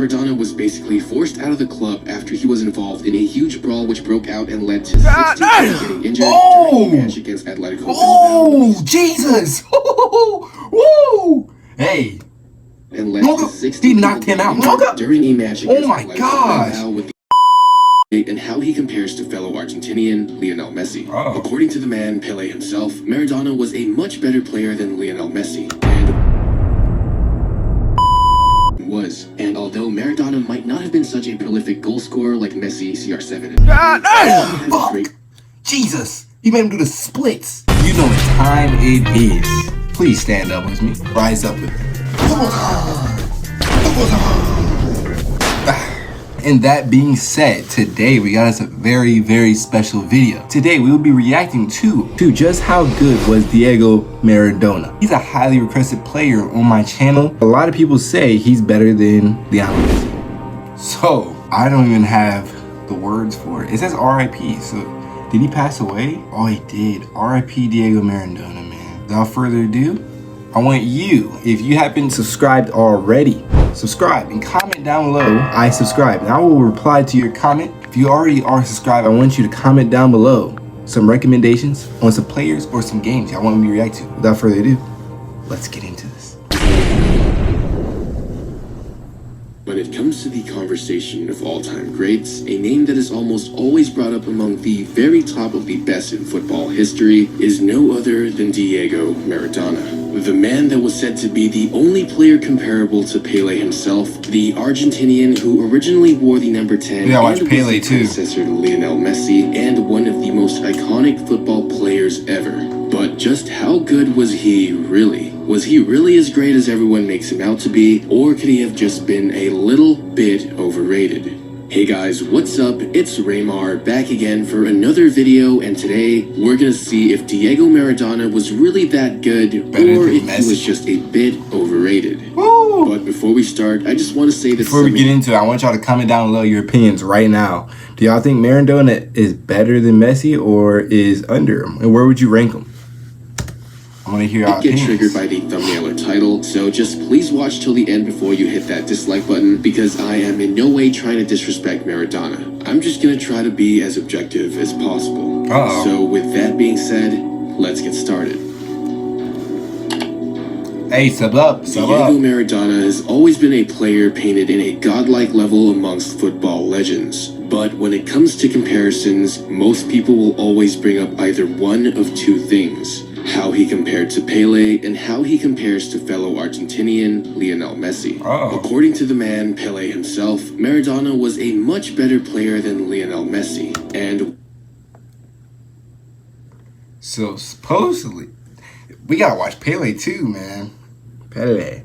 Maradona was basically forced out of the club after he was involved in a huge brawl which broke out and led to 16 players getting injured during a match against Atletico. Oh, Jesus! Woo! Hey. And led to 16 he knocked him out. During a match against oh my gosh. With and how he compares to fellow Argentinian Lionel Messi. According to the man Pele himself, Maradona was a much better player than Lionel Messi. And although Maradona might not have been such a prolific goal scorer like Messi, CR7, Jesus, you made him do the splits. You know what time it is. Please stand up with me. Rise up with me. And that being said, today we got us a very, very special video. Today we will be reacting to just how good was Diego Maradona. He's a highly requested player on my channel. A lot of people say he's better than Lionel Messi. So I don't even have the words for it. It says RIP. So did he pass away? Oh, he did. RIP Diego Maradona, man. Without further ado, I want you, if you haven't subscribed already, subscribe and comment down below, I subscribe. And I will reply to your comment. If you already are subscribed, I want you to comment down below some recommendations on some players or some games y'all want me to react to. Without further ado, let's get into this. When it comes to the conversation of all-time greats, a name that is almost always brought up among the very top of the best in football history is no other than Diego Maradona. The man that was said to be the only player comparable to Pele himself, the Argentinian who originally wore the number 10 and was Pele the predecessor to Lionel Messi and one of the most iconic football players ever. But just how good was he really? Was he really as great as everyone makes him out to be, or could he have just been a little bit overrated? Hey guys, what's up? It's Raymar back again for another video, and today we're gonna see if Diego Maradona was really that good or if he was just a bit overrated. Woo! But before we start, I just want to say that before we get into it, I want y'all to comment down below your opinions right now. Do y'all think Maradona is better than Messi or is under him? And where would you rank him? I want to hear your opinions. Get triggered by the thumbnail or title, so just please watch till the end before you hit that dislike button, because I am in no way trying to disrespect Maradona. I'm just gonna try to be as objective as possible. So with that being said, let's get started. Hey, sub up. Diego Maradona has always been a player painted in a godlike level amongst football legends. But when it comes to comparisons, most people will always bring up either one of two things: how he compared to Pele and how he compares to fellow Argentinian Lionel Messi. According to the man Pele himself, Maradona was a much better player than Lionel Messi, and so supposedly, we gotta watch Pele too, man. Pele.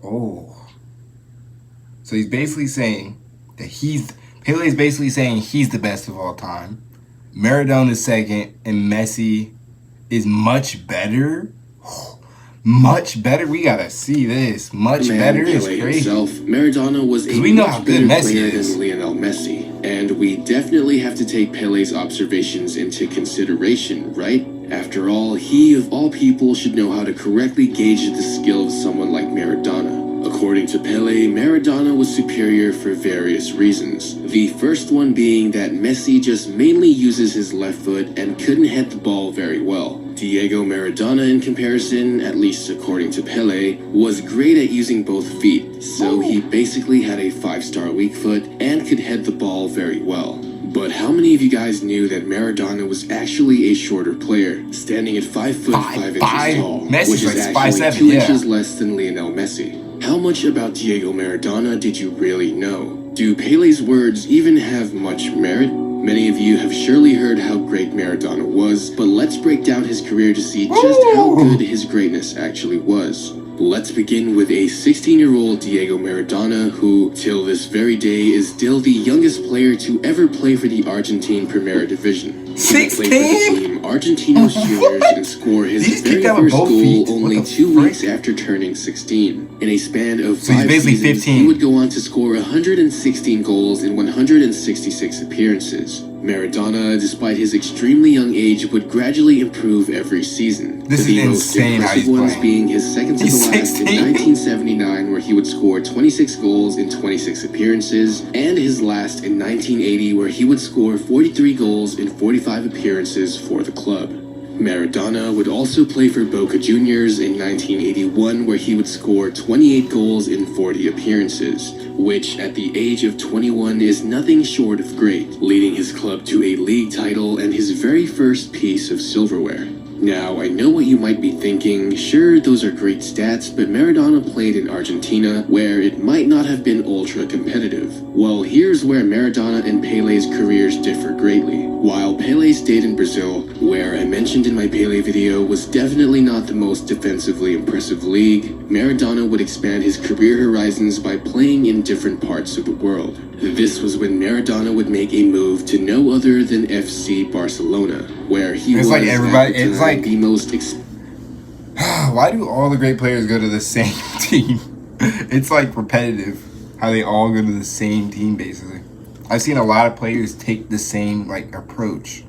Oh. So he's basically saying that Pele's basically saying he's the best of all time. Maradona's second, and Messi is much better. Much better. We gotta see this. Much better is crazy. Maradona was a much better player than Lionel Messi, and we definitely have to take Pele's observations into consideration, right? After all, he of all people should know how to correctly gauge the skill of someone like Maradona. According to Pele, Maradona was superior for various reasons. The first one being that Messi just mainly uses his left foot and couldn't hit the ball very well. Diego Maradona, in comparison, at least according to Pele, was great at using both feet, so he basically had a 5-star weak foot and could head the ball very well. But how many of you guys knew that Maradona was actually a shorter player, standing at 5 foot 5 inches tall, which is actually 2 inches less than Lionel Messi? How much about Diego Maradona did you really know? Do Pele's words even have much merit? Many of you have surely heard how great Maradona was, but let's break down his career to see just how good his greatness actually was. Let's begin with a 16-year-old Diego Maradona who, till this very day, is still the youngest player to ever play for the Argentine Primera Division. 16? He played for the team Argentinos Juniors and scored his very first goal only 2 weeks after turning 16. In a span of 5 seasons, he would go on to score 116 goals in 166 appearances. Maradona, despite his extremely young age, would gradually improve every season. This the is most insane how impressive he's ones playing. being his second to the He's last 16. in 1979, where he would score 26 goals in 26 appearances, and his last in 1980, where he would score 43 goals in 45 appearances for the club. Maradona would also play for Boca Juniors in 1981, where he would score 28 goals in 40 appearances, which at the age of 21 is nothing short of great, leading his club to a league title and his very first piece of silverware. Now, I know what you might be thinking, sure, those are great stats, but Maradona played in Argentina, where it might not have been ultra competitive. Well, here's where Maradona and Pele's careers differ greatly. While Pele stayed in Brazil, where I mentioned in my Pele video was definitely not the most defensively impressive league, Maradona would expand his career horizons by playing in different parts of the world. This was when Maradona would make a move to no other than FC Barcelona, where he was like everybody, at the it's time like the most why do all the great players go to the same team? It's like repetitive how they all go to the same team basically. I've seen a lot of players take the same like approach.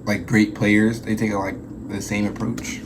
Like great players, they take like the same approach.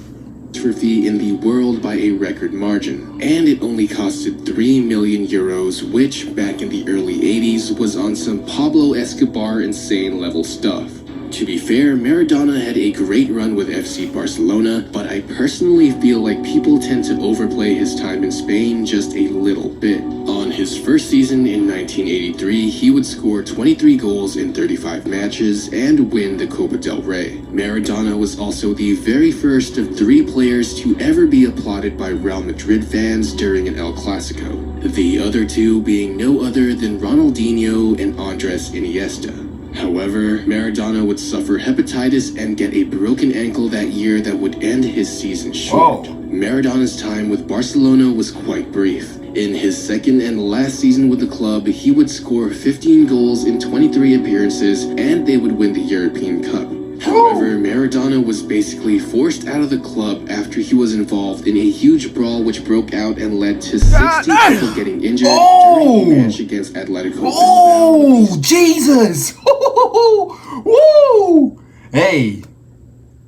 fee in the world by a record margin, and it only costed 3 million euros, which back in the early 80s was on some Pablo Escobar insane level stuff. To be fair, Maradona had a great run with FC Barcelona, but I personally feel like people tend to overplay his time in Spain just a little bit. On his first season in 1983, he would score 23 goals in 35 matches and win the Copa del Rey. Maradona was also the very first of 3 players to ever be applauded by Real Madrid fans during an El Clasico, the other 2 being no other than Ronaldinho and Andres Iniesta. However, Maradona would suffer hepatitis and get a broken ankle that year that would end his season short. Whoa. Maradona's time with Barcelona was quite brief. In his second and last season with the club, he would score 15 goals in 23 appearances, and they would win the European Cup. However, Maradona was basically forced out of the club after he was involved in a huge brawl which broke out and led to 60 people getting injured during a match against Atletico. Oh, Jesus! Woo! Hey.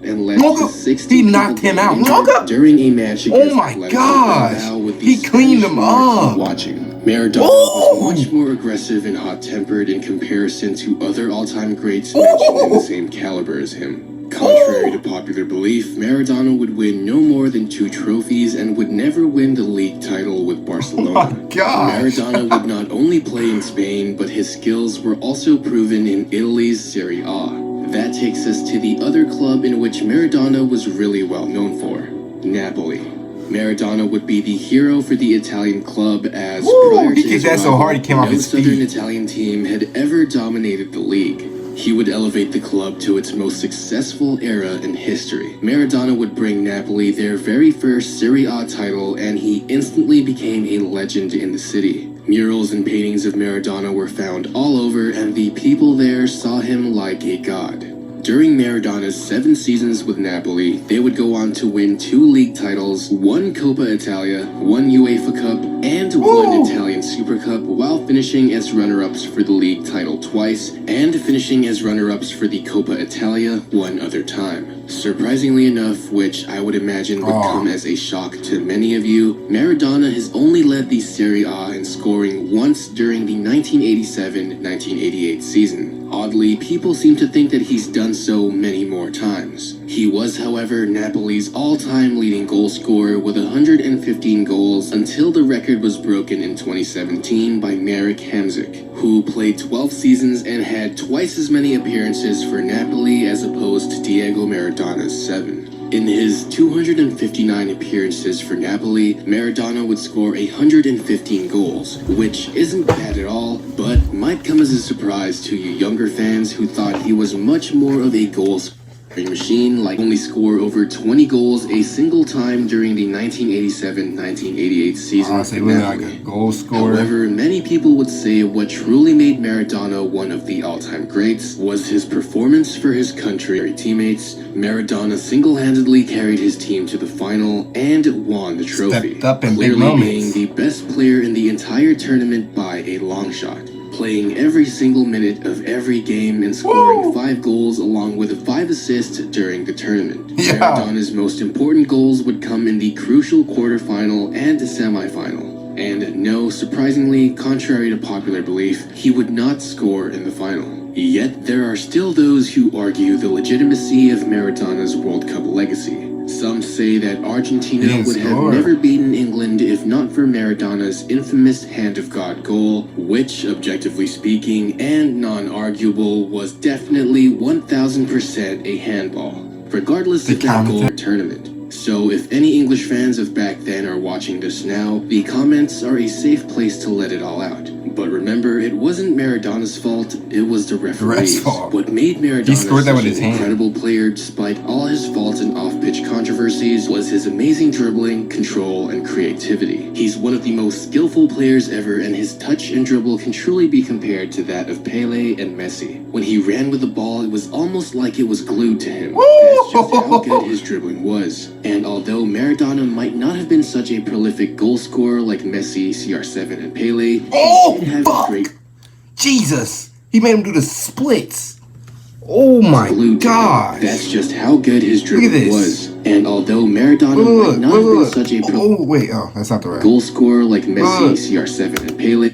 And led to 60 he knocked him out. During a match against Oh my Atletico gosh! with He cleaned him up. Watching. Maradona was much more aggressive and hot-tempered in comparison to other all-time greats mentioned in the same caliber as him. Contrary to popular belief, Maradona would win no more than 2 trophies and would never win the league title with Barcelona. Oh my gosh. Maradona would not only play in Spain, but his skills were also proven in Italy's Serie A. That takes us to the other club in which Maradona was really well known for, Napoli. Maradona would be the hero for the Italian club as prior to his that so hard he came off no his southern feet. Italian team had ever dominated the league. He would elevate the club to its most successful era in history. Maradona would bring Napoli their very first Serie A title, and he instantly became a legend in the city. Murals and paintings of Maradona were found all over, and the people there saw him like a god. During Maradona's 7 seasons with Napoli, they would go on to win 2 league titles, 1 Coppa Italia, 1 UEFA Cup, and 1 Italian Super Cup, while finishing as runner-ups for the league title twice, and finishing as runner-ups for the Coppa Italia 1 other time. Surprisingly enough, which I would imagine would come as a shock to many of you, Maradona has only led the Serie A in scoring once during the 1987-1988 season. Oddly, people seem to think that he's done so many more times. He was, however, Napoli's all-time leading goal scorer with 115 goals until the record was broken in 2017 by Marek Hamsik, who played 12 seasons and had twice as many appearances for Napoli as opposed to Diego Maradona's 7. In his 259 appearances for Napoli, Maradona would score 115 goals, which isn't bad at all, but might come as a surprise to you younger fans who thought he was much more of a goal-scoring machine, like only score over 20 goals a single time during the 1987-1988 season. Honestly, really like a goal scorer. However, many people would say what truly made Maradona one of the all-time greats was his performance for his country teammates. Maradona single-handedly carried his team to the final and won the trophy, Stepped up in big clearly moments. being the best player in the entire tournament by a long shot. playing every single minute of every game and scoring 5 goals along with 5 assists during the tournament. Yeah. Maradona's most important goals would come in the crucial quarterfinal and semifinal. And no, surprisingly, contrary to popular belief, he would not score in the final. Yet there are still those who argue the legitimacy of Maradona's World Cup legacy. Some say that Argentina would have never beaten England if not for Maradona's infamous Hand of God goal, which, objectively speaking and non-arguable, was definitely 1000% a handball, regardless of that goal or tournament. So if any English fans of back then are watching this now, the comments are a safe place to let it all out. But remember, it wasn't Maradona's fault, it was the referee's. What made Maradona such an incredible player despite all his faults and off-pitch controversies was his amazing dribbling, control, and creativity. He's one of the most skillful players ever, and his touch and dribble can truly be compared to that of Pele and Messi. When he ran with the ball, it was almost like it was glued to him. That's just how good his dribbling was. And although Maradona might not have been such a prolific goal scorer like Messi, CR7, and Pele, Jesus! He made him do the splits. Oh my god! That's just how good his dribbling was. And although Maradona might not have been such a that's not the right goal scorer like Messi, CR7, and Pele,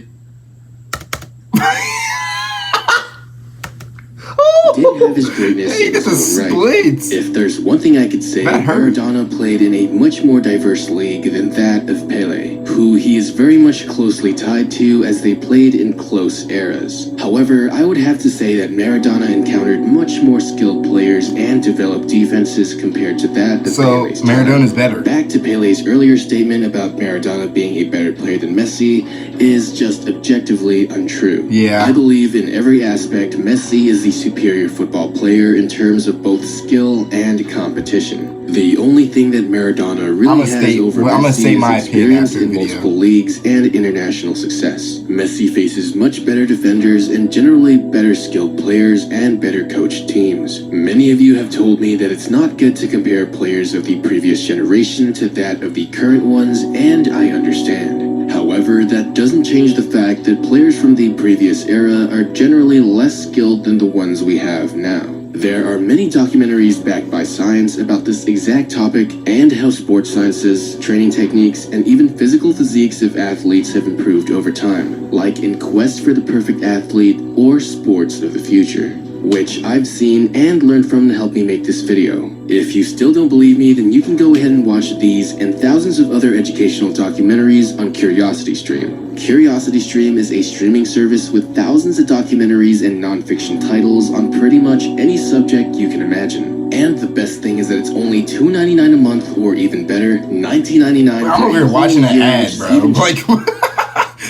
did have his greatness in his own right. If there's one thing I could say, Maradona played in a much more diverse league than that of Pele, who he is very much closely tied to as they played in close eras. However, I would have to say that Maradona encountered much more skilled players and developed defenses compared to that of Pele's time. Maradona's better. Back to Pele's earlier statement about Maradona being a better player than Messi is just objectively untrue. Yeah. I believe in every aspect Messi is the superior football player in terms of both skill and competition. The only thing that Maradona really has over Messi is experience in multiple leagues and international success. Messi faces much better defenders and generally better skilled players and better coached teams. Many of you have told me that it's not good to compare players of the previous generation to that of the current ones, and I understand. However, that doesn't change the fact that players from the previous era are generally less skilled than the ones we have now. There are many documentaries backed by science about this exact topic and how sports sciences, training techniques, and even physical physiques of athletes have improved over time, like in Quest for the Perfect Athlete or Sports of the Future, which I've seen and learned from to help me make this video. If you still don't believe me, then you can go ahead and watch these and thousands of other educational documentaries on CuriosityStream. CuriosityStream is a streaming service with thousands of documentaries and non-fiction titles on pretty much any subject you can imagine. And the best thing is that it's only $2.99 a month, or even better, $19.99. I'm over here watching an ad, bro. Like,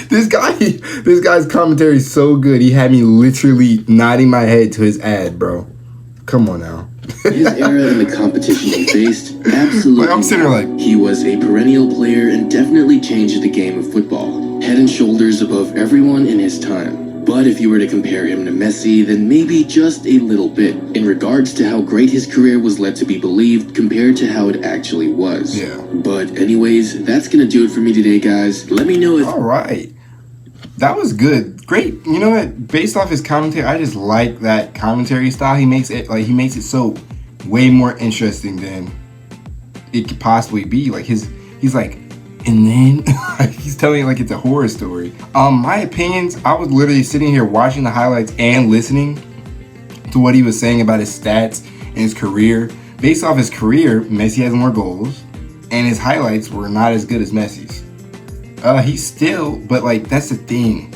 this guy's commentary is so good. He had me literally nodding my head to his ad, bro. Come on now. His era and the competition he faced, absolutely. I'm sitting there like, he was a perennial player and definitely changed the game of football, head and shoulders above everyone in his time. But if you were to compare him to Messi, then maybe just a little bit, in regards to how great his career was led to be believed compared to how it actually was. Yeah. But anyways, that's gonna do it for me today, guys. Let me know if... Alright. That was good. Great. You know what? Based off his commentary, I just like that commentary style. He makes it so way more interesting than it could possibly be. Like he's like, and then he's telling it like it's a horror story. My opinions, I was literally sitting here watching the highlights and listening to what he was saying about his stats and his career. Based off his career, Messi has more goals, and his highlights were not as good as Messi's. He's still, but like, that's the thing.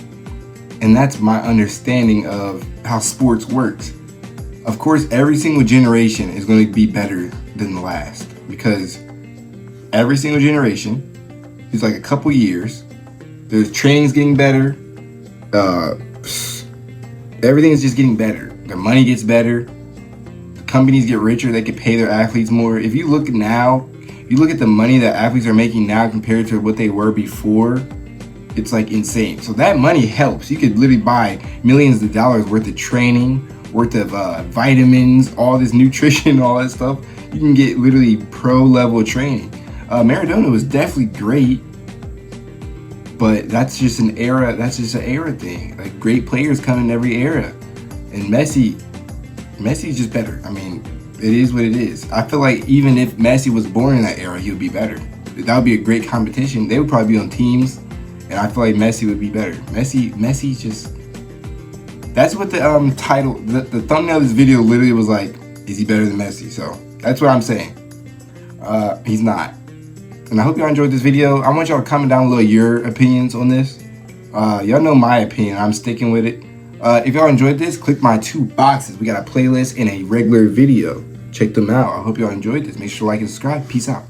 And that's my understanding of how sports works. Of course, every single generation is going to be better than the last, because every single generation is like a couple years. There's training's getting better. Everything is just getting better. Their money gets better. The companies get richer. They can pay their athletes more. If you look now, you look at the money that athletes are making now compared to what they were before, it's like insane. So that money helps. You could literally buy millions of dollars worth of training, worth of vitamins, all this nutrition, all that stuff. You can get literally pro level training. Maradona was definitely great, But that's just an era. That's just an era thing. Like, great players come in every era, and Messi's just better. I mean, it is what it is. I feel like even if Messi was born in that era, he would be better. That would be a great competition. They would probably be on teams, and I feel like Messi would be better. Messi's just. That's what the title, the thumbnail of this video literally was like. Is he better than Messi? So that's what I'm saying. He's not. And I hope y'all enjoyed this video. I want y'all to comment down below your opinions on this. Y'all know my opinion. I'm sticking with it. If y'all enjoyed this, click my 2 boxes. We got a playlist and a regular video. Check them out. I hope y'all enjoyed this. Make sure to like and subscribe. Peace out.